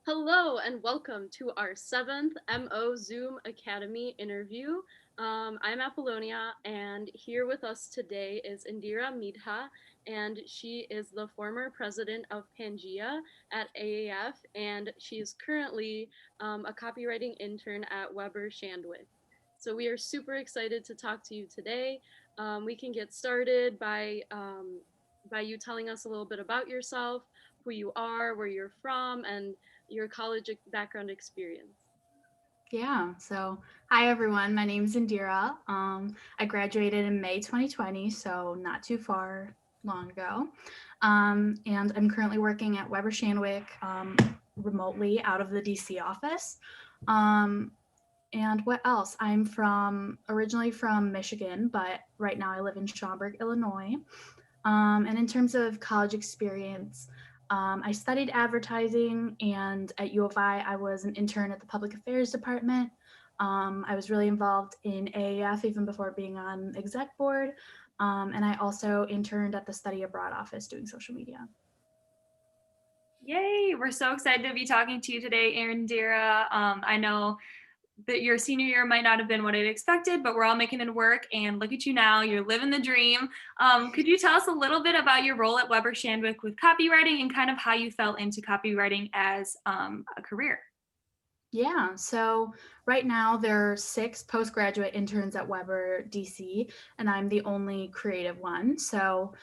Hello and welcome to our seventh MO Zoom Academy interview. I'm Apollonia, and here with us today is Indira Midha, and she is the former president of Pangea at AAF, and she is currently a copywriting intern at Weber Shandwick. So we are super excited to talk to you today. We can get started by you telling us a little bit about yourself, who you are, where you're from, and your college background experience. Yeah, so hi everyone, my name is Indira. I graduated in May 2020, so not too far long ago. And I'm currently working at Weber Shandwick remotely out of the DC office. Um, and what else? I'm originally from Michigan, but right now I live in Schaumburg, Illinois. And in terms of college experience, I studied advertising, and at U of I was an intern at the public affairs department. I was really involved in AAF even before being on exec board. And I also interned at the study abroad office doing social media. Yay! We're so excited to be talking to you today, Erin Dira. I know that your senior year might not have been what I'd expected, but we're all making it work. And look at you now, you're living the dream. Could you tell us a little bit about your role at Weber Shandwick with copywriting and kind of how you fell into copywriting as a career? Yeah, so right now there are 6 postgraduate interns at Weber DC, and I'm the only creative one. So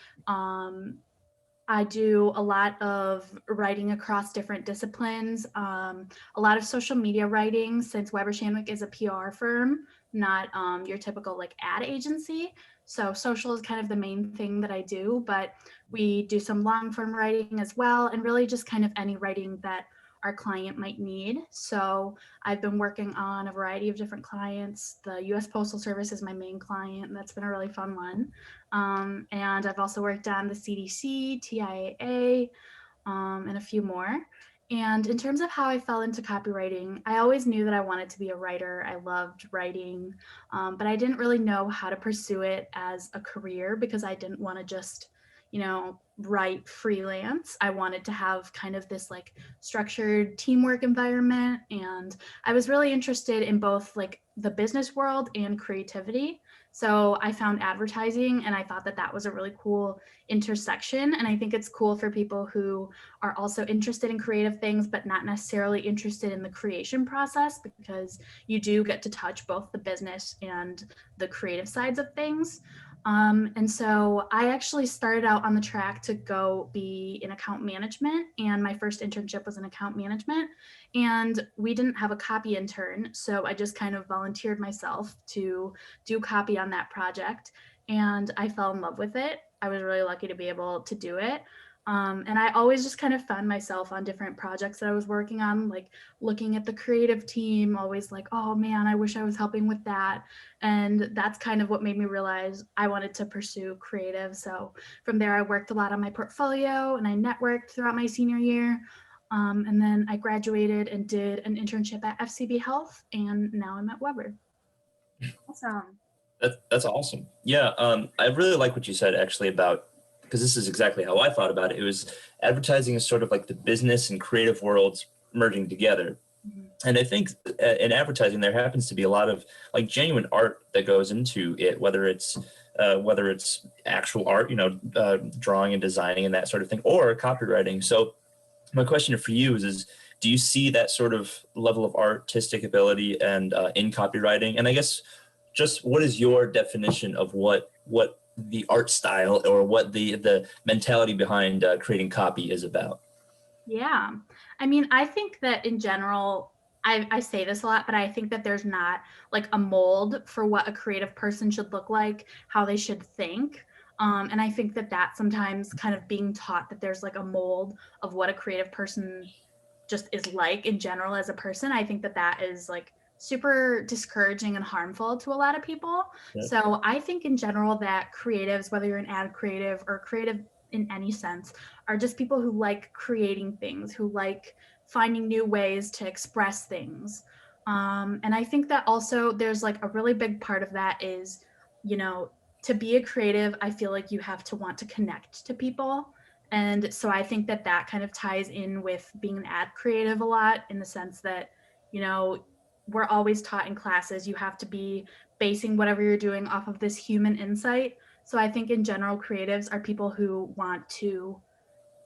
I do a lot of writing across different disciplines, a lot of social media writing since Weber Shandwick is a PR firm, not your typical like ad agency. So social is kind of the main thing that I do, but we do some long form writing as well, and really just kind of any writing that our client might need. So I've been working on a variety of different clients. The US Postal Service is my main client, and that's been a really fun one. And I've also worked on the CDC, TIAA, and a few more. And in terms of how I fell into copywriting, I always knew that I wanted to be a writer. I loved writing, but I didn't really know how to pursue it as a career because I didn't want to just, write freelance. I wanted to have kind of this like structured teamwork environment. And I was really interested in both like the business world and creativity. So I found advertising and I thought that that was a really cool intersection. And I think it's cool for people who are also interested in creative things, but not necessarily interested in the creation process because you do get to touch both the business and the creative sides of things. And so I actually started out on the track to go be in account management, and my first internship was in account management. And we didn't have a copy intern, so I just kind of volunteered myself to do copy on that project, and I fell in love with it. I was really lucky to be able to do it. And I always just kind of found myself on different projects that I was working on, like looking at the creative team, always like, oh man, I wish I was helping with that. And that's kind of what made me realize I wanted to pursue creative. So from there, I worked a lot on my portfolio and I networked throughout my senior year. And then I graduated and did an internship at FCB Health, and now I'm at Weber. Awesome. That's awesome. Yeah, I really like what you said actually about, because this is exactly how I thought about it. It was advertising is sort of like the business and creative worlds merging together. Mhm. And I think in advertising there happens to be a lot of like genuine art that goes into it, whether it's actual art, drawing and designing and that sort of thing, or copywriting. So my question for you is do you see that sort of level of artistic ability and in copywriting? And I guess just what is your definition of what the art style or what the mentality behind creating copy is about? Yeah. I mean, I think that in general, I say this a lot, but I think that there's not like a mold for what a creative person should look like, how they should think. And I think that that sometimes kind of being taught that there's like a mold of what a creative person just is like in general as a person, I think that that is like super discouraging and harmful to a lot of people. Yeah. So I think in general that creatives, whether you're an ad creative or creative in any sense, are just people who like creating things, who like finding new ways to express things. And I think that also there's like a really big part of that is, you know, to be a creative, I feel like you have to want to connect to people. And so I think that that kind of ties in with being an ad creative a lot, in the sense that, you know, we're always taught in classes you have to be basing whatever you're doing off of this human insight. So I think in general, creatives are people who want to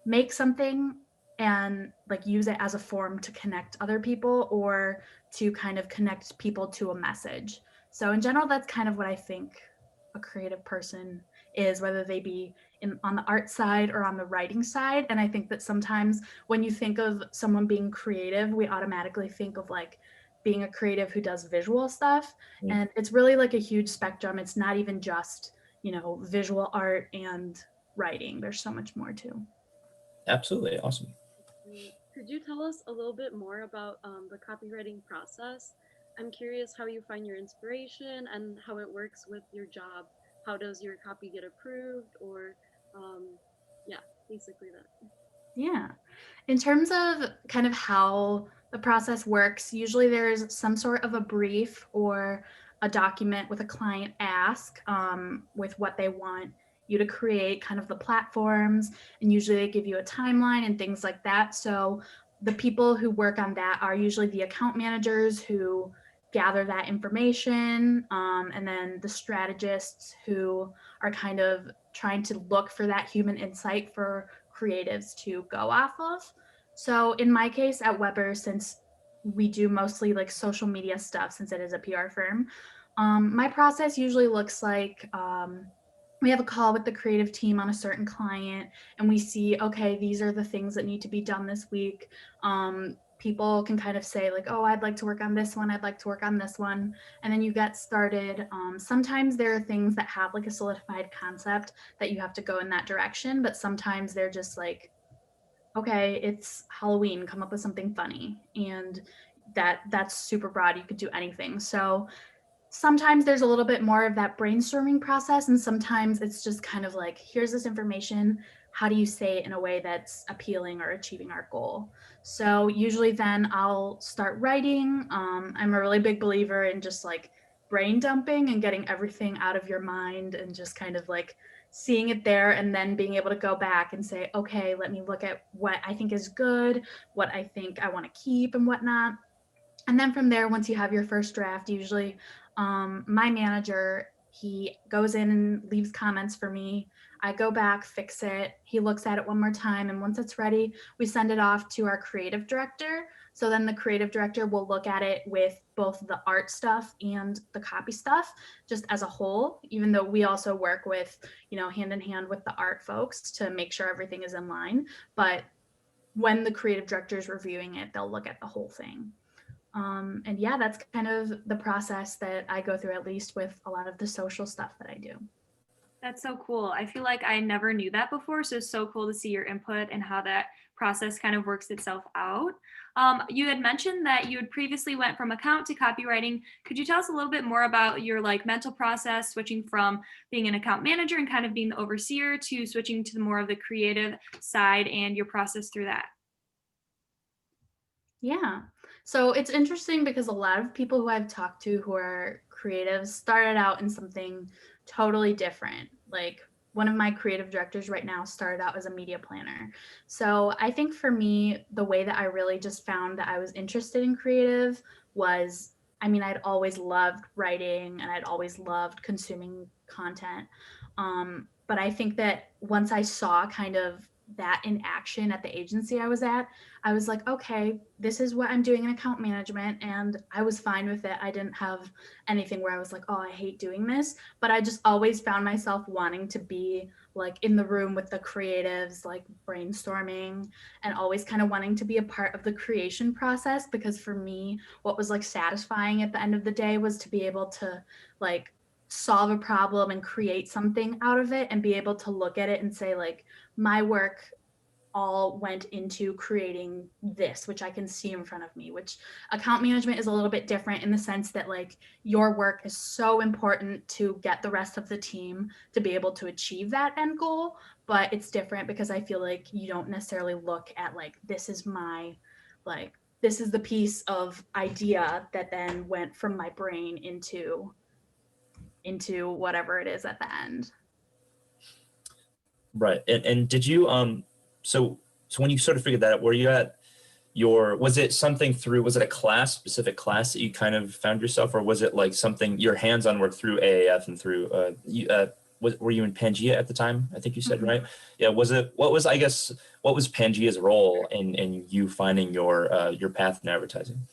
make something and like use it as a form to connect other people, or to kind of connect people to a message. So in general, that's kind of what I think a creative person is, whether they be on the art side or on the writing side. And I think that sometimes when you think of someone being creative, we automatically think of like being a creative who does visual stuff. Mm. And it's really like a huge spectrum. It's not even just, you know, visual art and writing. There's so much more too. Absolutely. Awesome. Could you tell us a little bit more about the copywriting process? I'm curious how you find your inspiration and how it works with your job. How does your copy get approved? Or, yeah, basically that. Yeah. In terms of kind of how the process works, usually there's some sort of a brief or a document with a client ask, with what they want you to create, kind of the platforms, and usually they give you a timeline and things like that. So the people who work on that are usually the account managers who gather that information, and then the strategists who are kind of trying to look for that human insight for creatives to go off of. So in my case at Weber, since we do mostly like social media stuff, since it is a PR firm, my process usually looks like, we have a call with the creative team on a certain client, and we see, okay, these are the things that need to be done this week. People can kind of say like, oh, I'd like to work on this one, I'd like to work on this one, and then you get started. Sometimes there are things that have like a solidified concept that you have to go in that direction, but sometimes they're just like, okay, it's Halloween, come up with something funny. And that's super broad. You could do anything. So sometimes there's a little bit more of that brainstorming process, and sometimes it's just kind of like, here's this information, how do you say it in a way that's appealing or achieving our goal? So usually then I'll start writing. I'm a really big believer in just like brain dumping and getting everything out of your mind and just kind of like seeing it there, and then being able to go back and say, okay, let me look at what I think is good, what I think I want to keep and whatnot. And then from there, once you have your first draft, usually my manager, he goes in and leaves comments for me. I go back, fix it. He looks at it one more time. And once it's ready, we send it off to our creative director. So then the creative director will look at it with both the art stuff and the copy stuff, just as a whole, even though we also work with, you know, hand in hand with the art folks to make sure everything is in line. But when the creative director is reviewing it, they'll look at the whole thing. And yeah, that's kind of the process that I go through, at least with a lot of the social stuff that I do. That's so cool. I feel like I never knew that before. So it's so cool to see your input and how that process kind of works itself out. You had mentioned that you had previously went from account to copywriting. Could you tell us a little bit more about your like mental process, switching from being an account manager and kind of being the overseer to switching to more of the creative side and your process through that? Yeah. So it's interesting because a lot of people who I've talked to who are creatives started out in something totally different. Like one of my creative directors right now started out as a media planner. So I think for me, the way that I really just found that I was interested in creative was, I mean, I'd always loved writing and I'd always loved consuming content. But I think that once I saw kind of that in action at the agency I was at, I was like, okay, this is what I'm doing in account management. And I was fine with it. I didn't have anything where I was like, oh, I hate doing this. But I just always found myself wanting to be like in the room with the creatives, like brainstorming, and always kind of wanting to be a part of the creation process. Because for me, what was like satisfying at the end of the day was to be able to like solve a problem and create something out of it, and be able to look at it and say like, my work all went into creating this, which I can see in front of me. Which account management is a little bit different in the sense that like your work is so important to get the rest of the team to be able to achieve that end goal. But it's different because I feel like you don't necessarily look at like, this is my, like, this is the piece of idea that then went from my brain into whatever it is at the end. Right. And did you so when you sort of figured that out, were you at was it a specific class that you kind of found yourself, or was it like something your hands-on work through AAF and through were you in Pangea at the time? I think you said, right? Yeah. What was Pangea's role in you finding your path in advertising?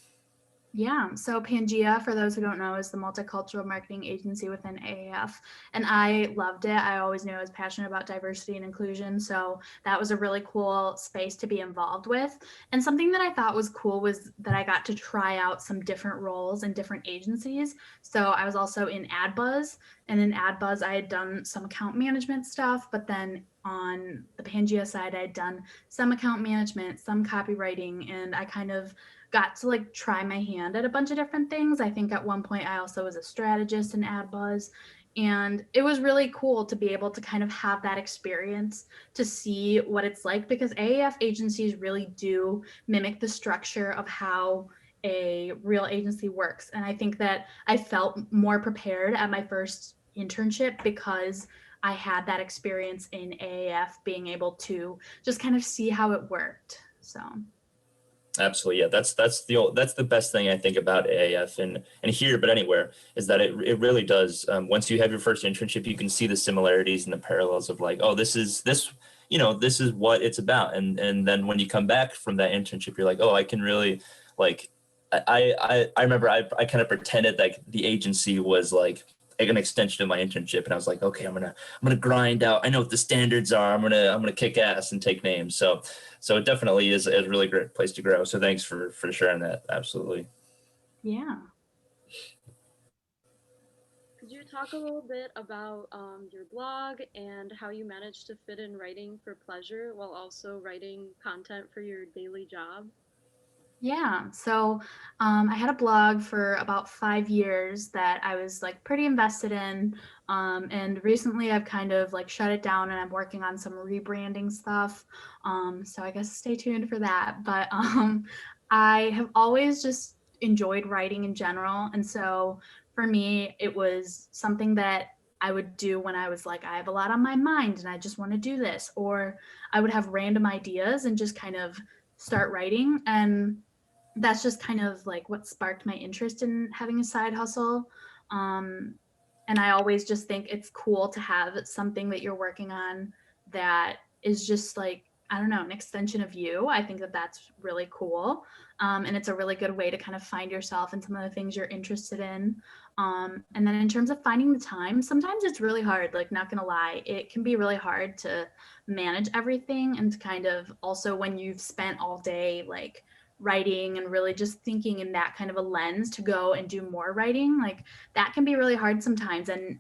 Yeah, so Pangea, for those who don't know, is the multicultural marketing agency within AAF. And I loved it. I always knew I was passionate about diversity and inclusion. So that was a really cool space to be involved with. And something that I thought was cool was that I got to try out some different roles in different agencies. So I was also in AdBuzz. And in AdBuzz, I had done some account management stuff, but then on the Pangea side, I had done some account management, some copywriting, and I kind of got to like try my hand at a bunch of different things. I think at one point I also was a strategist in AdBuzz, and it was really cool to be able to kind of have that experience to see what it's like, because AAF agencies really do mimic the structure of how a real agency works. And I think that I felt more prepared at my first internship because I had that experience in AAF, being able to just kind of see how it worked. So Absolutely, yeah. That's the best thing I think about AAF and here, but anywhere, is that it really does. Once you have your first internship, you can see the similarities and the parallels of like, oh, this is what it's about, and then when you come back from that internship, you're like, oh, I can really like. I remember I kind of pretended like the agency was like an extension of my internship, and I was like, okay, I'm gonna grind out. I know what the standards are. I'm gonna kick ass and take names. So it definitely is a really great place to grow. So thanks for sharing that. Absolutely. yeah. Could you talk a little bit about your blog and how you managed to fit in writing for pleasure while also writing content for your daily job? Yeah, so I had a blog for about 5 years that I was like pretty invested in. And recently I've kind of like shut it down and I'm working on some rebranding stuff. So I guess stay tuned for that. But I have always just enjoyed writing in general. And so for me, it was something that I would do when I was like, I have a lot on my mind and I just want to do this. Or I would have random ideas and just kind of start writing. And that's just kind of like what sparked my interest in having a side hustle. Um, and I always just think it's cool to have something that you're working on that is just like, I don't know, an extension of you. I think that that's really cool. And it's a really good way to kind of find yourself and some of the things you're interested in. And then in terms of finding the time, sometimes it's really hard, like not gonna lie, it can be really hard to manage everything and to kind of also when you've spent all day like writing and really just thinking in that kind of a lens to go and do more writing, like that can be really hard sometimes, and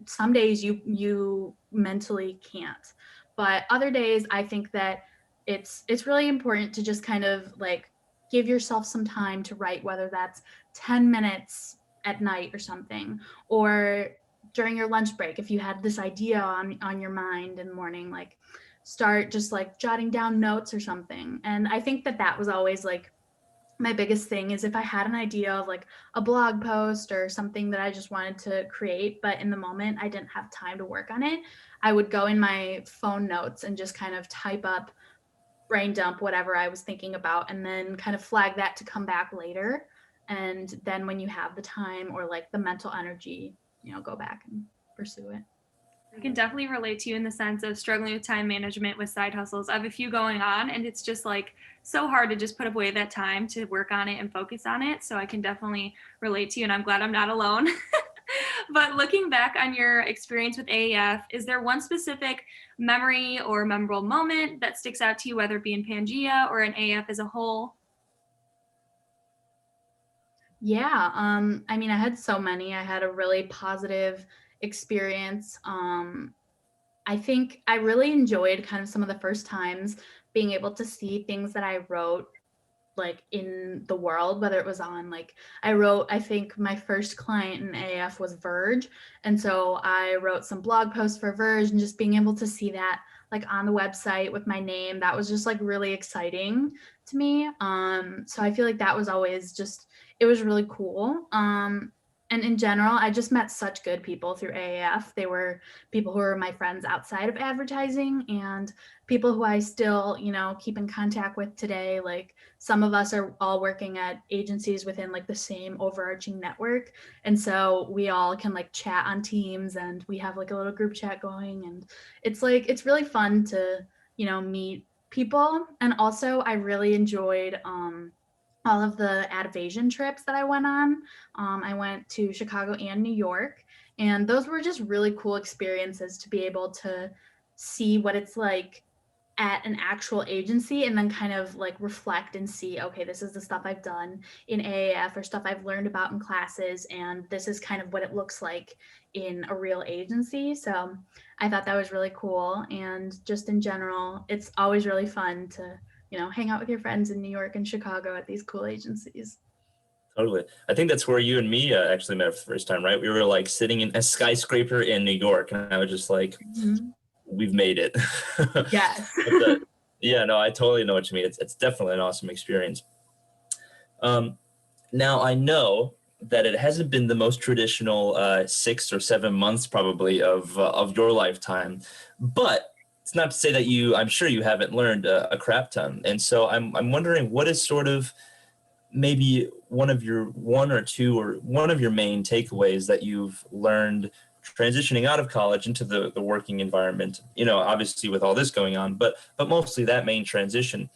some days you mentally can't, but other days I think that it's really important to just kind of like give yourself some time to write, whether that's 10 minutes at night or something, or during your lunch break if you had this idea on your mind in the morning, like start just like jotting down notes or something. And I think that that was always like my biggest thing, is if I had an idea of like a blog post or something that I just wanted to create, but in the moment I didn't have time to work on it, I would go in my phone notes and just kind of type up, brain dump whatever I was thinking about, and then kind of flag that to come back later. And then when you have the time or like the mental energy, go back and pursue it. I can definitely relate to you in the sense of struggling with time management with side hustles. I have a few going on, and it's just like so hard to just put away that time to work on it and focus on it. So I can definitely relate to you, and I'm glad I'm not alone. But looking back on your experience with AAF, is there one specific memory or memorable moment that sticks out to you, whether it be in Pangea or in AAF as a whole? Yeah, I mean, I had so many. I had a really positive experience. I think I really enjoyed kind of some of the first times being able to see things that I wrote like in the world, whether it was on like I think my first client in AF was Verge, and so I wrote some blog posts for Verge, and just being able to see that like on the website with my name, that was just like really exciting to me. So I feel like that was always just, it was really cool. And in general, I just met such good people through AAF. They were people who were my friends outside of advertising and people who I still, keep in contact with today. Like some of us are all working at agencies within like the same overarching network. And so we all can like chat on Teams and we have like a little group chat going. And it's really fun to, meet people. And also I really enjoyed all of the Advasion trips that I went on. I went to Chicago and New York, and those were just really cool experiences to be able to see what it's like at an actual agency and then kind of like reflect and see, okay, this is the stuff I've done in AAF or stuff I've learned about in classes, and this is kind of what it looks like in a real agency. So I thought that was really cool. And just in general, it's always really fun to hang out with your friends in New York and Chicago at these cool agencies. Totally. I think that's where you and me actually met for the first time, right? We were like sitting in a skyscraper in New York, and I was just like, we've made it. Yes. Yeah, no, I totally know what you mean. It's definitely an awesome experience. Now, I know that it hasn't been the most traditional 6 or 7 months probably of your lifetime, but it's not to say that I'm sure you haven't learned a crap ton. And so I'm wondering what is sort of maybe one of your one or one of your main takeaways that you've learned transitioning out of college into the working environment, obviously with all this going on, but mostly that main transition.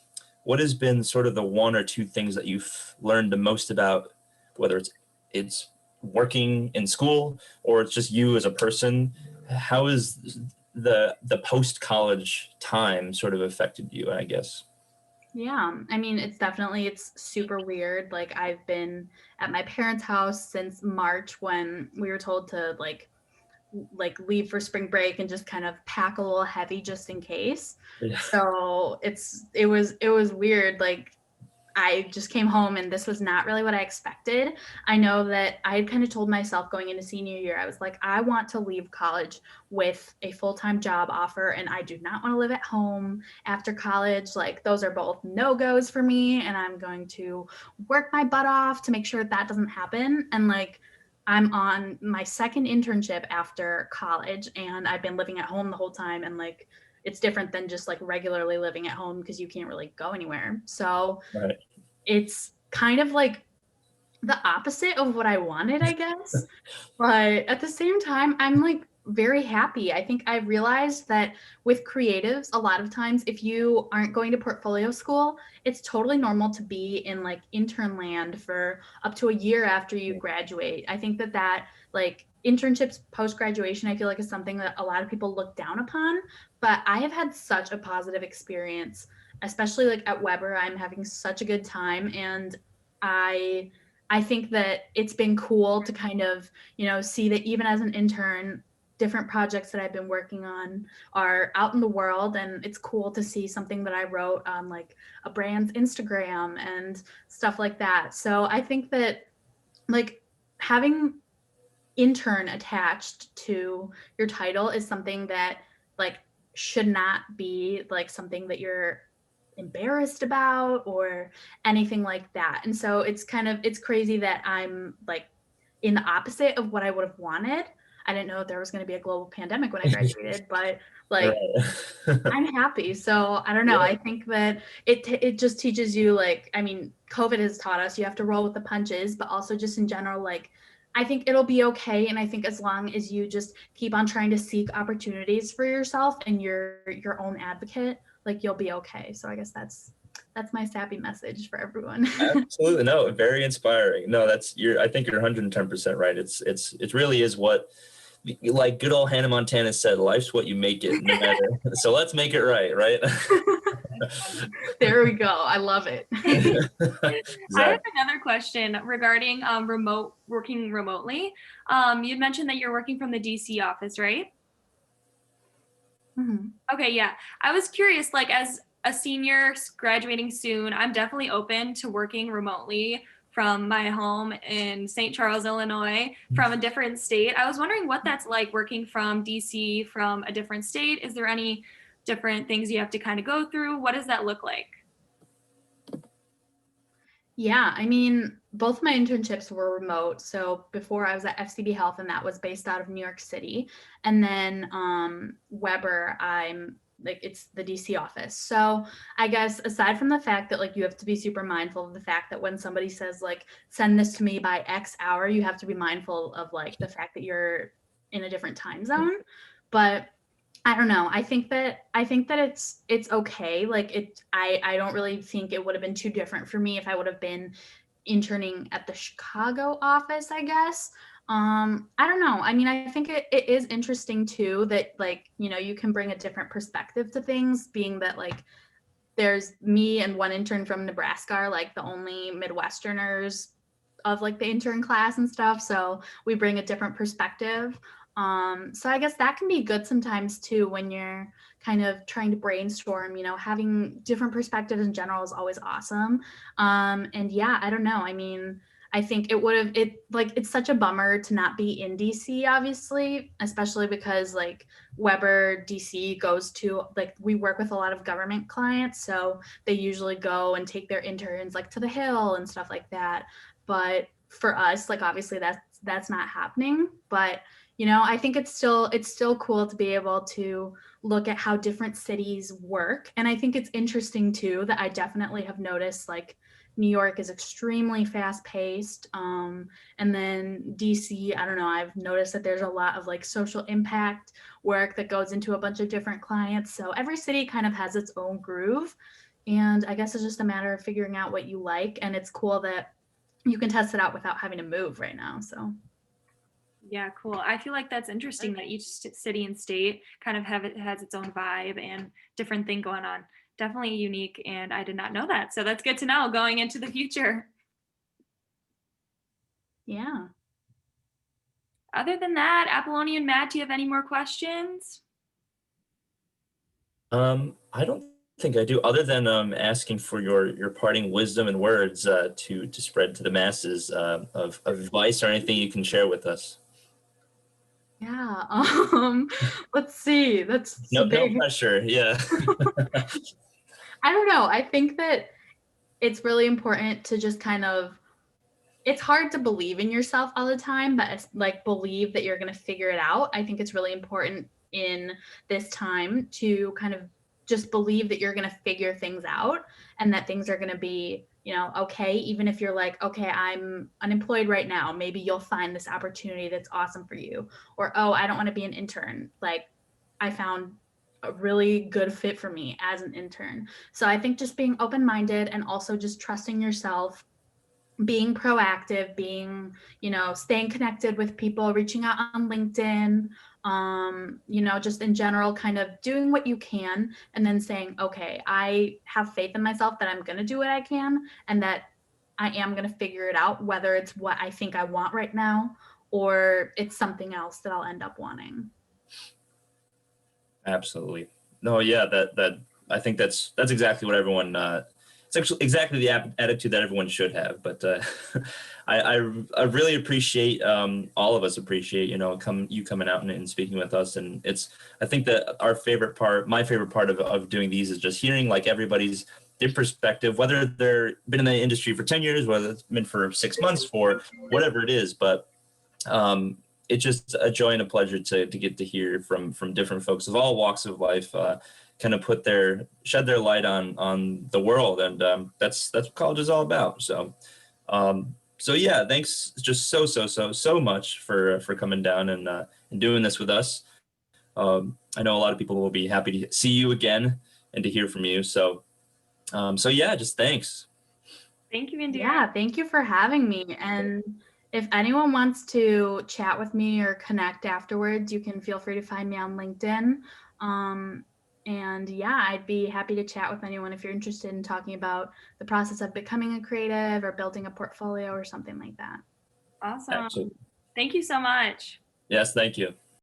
What has been sort of the one or two things that you've learned the most about, whether it's working in school or it's just you as a person? How is the post-college time sort of affected you, I guess? Yeah, I mean, it's super weird. Like I've been at my parents' house since March when we were told to like leave for spring break and just kind of pack a little heavy just in case. Yeah. So it was weird. Like I just came home and this was not really what I expected. I know that I had kind of told myself going into senior year, I was like, I want to leave college with a full-time job offer and I do not want to live at home after college. Like those are both no-goes for me and I'm going to work my butt off to make sure that doesn't happen. And like I'm on my second internship after college and I've been living at home the whole time and like it's different than just like regularly living at home because you can't really go anywhere. So Right. it's kind of like the opposite of what I wanted, I guess. But at the same time, I'm like very happy. I think I realized that with creatives, a lot of times, if you aren't going to portfolio school, it's totally normal to be in like intern land for up to a year after you graduate. I think that like internships post graduation, I feel like is something that a lot of people look down upon. But I have had such a positive experience, especially like at Weber. I'm having such a good time, and I think that it's been cool to kind of see that even as an intern, different projects that I've been working on are out in the world, and it's cool to see something that I wrote on like a brand's Instagram and stuff like that. So I think that like having intern attached to your title is something that like should not be like something that you're embarrassed about or anything like that. And so it's crazy that I'm like in the opposite of what I would have wanted. I didn't know there was going to be a global pandemic when I graduated, but like Right. I'm happy. So I don't know. Yeah. I think that it just teaches you like, I mean, COVID has taught us you have to roll with the punches, but also just in general, like I think it'll be okay. And I think as long as you just keep on trying to seek opportunities for yourself and you're your own advocate, like you'll be okay. So I guess that's my sappy message for everyone. Absolutely. No, very inspiring. No, I think you're 110% right. It really is what, like good old Hannah Montana said, life's what you make it, no matter. So let's make it right, right? There we go. I love it. I have Exactly. another question regarding working remotely. You mentioned that you're working from the DC office, right? Mhm. Okay, yeah. I was curious, like as a senior graduating soon, I'm definitely open to working remotely from my home in St. Charles, Illinois, from a different state. I was wondering what that's like working from DC from a different state. Is there any different things you have to kind of go through? What does that look like? Yeah, I mean, both my internships were remote. So before I was at FCB Health, and that was based out of New York City. And then Weber, I'm like, it's the DC office. So I guess aside from the fact that like you have to be super mindful of the fact that when somebody says like, send this to me by X hour, you have to be mindful of like the fact that you're in a different time zone. But I don't know. I think that it's okay. Like I don't really think it would have been too different for me if I would have been interning at the Chicago office, I guess. I don't know. I mean, I think it is interesting too that like, you can bring a different perspective to things, being that like there's me and one intern from Nebraska are like the only Midwesterners of like the intern class and stuff. So we bring a different perspective. So I guess that can be good sometimes too when you're kind of trying to brainstorm, having different perspectives in general is always awesome. And yeah, I don't know. I mean, I think it's such a bummer to not be in DC, obviously, especially because like Weber DC goes to like we work with a lot of government clients, so they usually go and take their interns like to the Hill and stuff like that. But for us, like obviously that's not happening. But I think it's still cool to be able to look at how different cities work. And I think it's interesting too that I definitely have noticed like New York is extremely fast paced. And then DC, I don't know, I've noticed that there's a lot of like social impact work that goes into a bunch of different clients. So every city kind of has its own groove. And I guess it's just a matter of figuring out what you like. And it's cool that you can test it out without having to move right now. So Yeah, cool. I feel like that's interesting that each city and state kind of has its own vibe and different thing going on. Definitely unique, and I did not know that. So that's good to know going into the future. yeah. Other than that, Apollonia and Matt, do you have any more questions? I don't think I do, other than asking for your parting wisdom and words to spread to the masses of advice or anything you can share with us. Yeah. Let's see. That's a No big. pressure. Yeah. I don't know. I think that it's really important to just kind of it's hard to believe in yourself all the time, but it's like believe that you're going to figure it out. I think it's really important in this time to kind of just believe that you're going to figure things out and that things are going to be, okay, even if you're like, okay, I'm unemployed right now, maybe you'll find this opportunity that's awesome for you. Or, oh, I don't want to be an intern. Like I found a really good fit for me as an intern. So I think just being open-minded and also just trusting yourself, being proactive, staying connected with people, reaching out on LinkedIn, just in general, kind of doing what you can and then saying, okay, I have faith in myself that I'm going to do what I can and that I am going to figure it out, whether it's what I think I want right now or it's something else that I'll end up wanting. Absolutely. No, yeah, that I think that's exactly what everyone it's actually exactly the attitude that everyone should have. But I really appreciate all of us appreciate you coming out and speaking with us. And I think that my favorite part of doing these is just hearing like everybody's different perspective, whether they're been in the industry for 10 years, whether it's been for 6 months, for whatever it is. But it's just a joy and a pleasure to get to hear from different folks of all walks of life, kind of shed their light on the world, and that's what college is all about. So yeah, thanks just so much for coming down and doing this with us. I know a lot of people will be happy to see you again and to hear from you. So yeah, just thanks. Thank you, Indira. Yeah, thank you for having me. And if anyone wants to chat with me or connect afterwards, you can feel free to find me on LinkedIn. And yeah, I'd be happy to chat with anyone if you're interested in talking about the process of becoming a creative or building a portfolio or something like that. Awesome. Absolutely. Thank you so much. Yes, thank you.